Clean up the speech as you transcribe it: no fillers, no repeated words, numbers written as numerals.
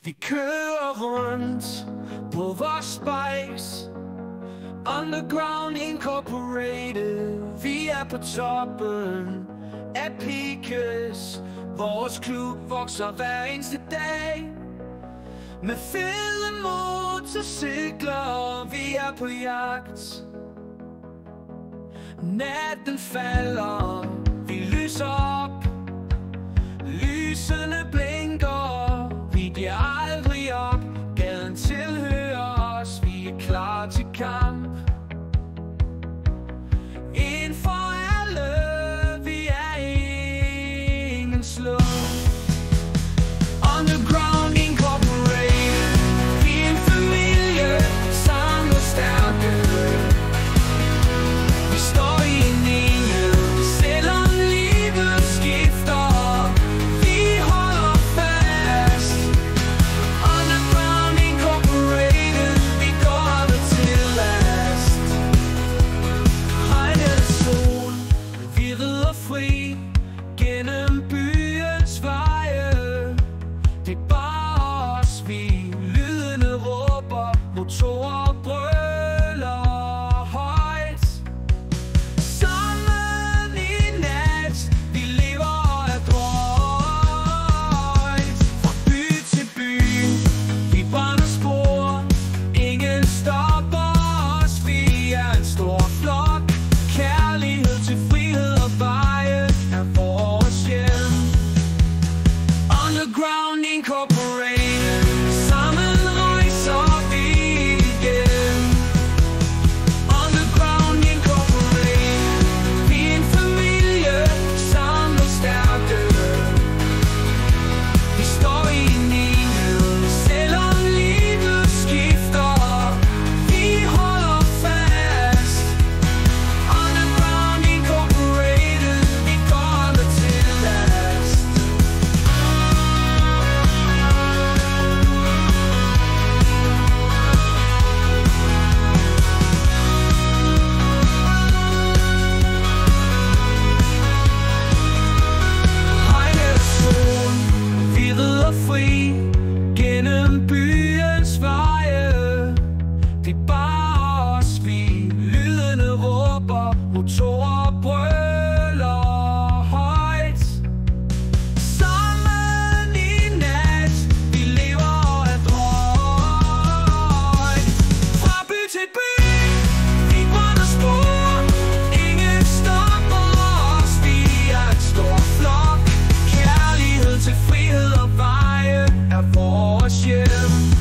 Vi kører rundt på vores bikes, Underground Incorporated. Vi er på toppen af peaks. Vores klub vokser hver eneste dag med fede motorcykler. Vi er på jagt. Natten falder, vi lyser op. Lysene blinker, vi giver aldrig op. Gaden tilhører os, vi er klar til kamp. En for alle, vi er ingen slum. Underground Incorporated, vi er en familie, samlet stærke. Vi står i en enhed, selvom livet skifter. Vi holder fast. Underground Incorporated, vi går aldrig til last. Regn eller sol, vi rider fri gennem byens veje. Det er bare os, vi lydene råber, motorer brøler højt. Sammen i nat, vi lever og er drøjt. Fra by til by, vi brænder spor. Ingen stopper os, vi er en stor flok. Kærlighed til frihed og veje er vores hjem. Underground Incorporated, sammen rejser vi igen. Underground Incorporated, vi er en familie, samlet stærke. Vi står i en enhed, selvom livet skifter. Vi holder fast. Underground Incorporated, vi går aldrig til last. Regn eller sol, vi rider fri gennem byens veje. Det er bare os, vi lydene råber, motorer brøler højt. Sammen i nat, vi lever og er drøjt. Fra by til by, vi brænder spor. Ingen stopper os, vi er en stor flok. Kærlighed til frihed og veje er vores hjem.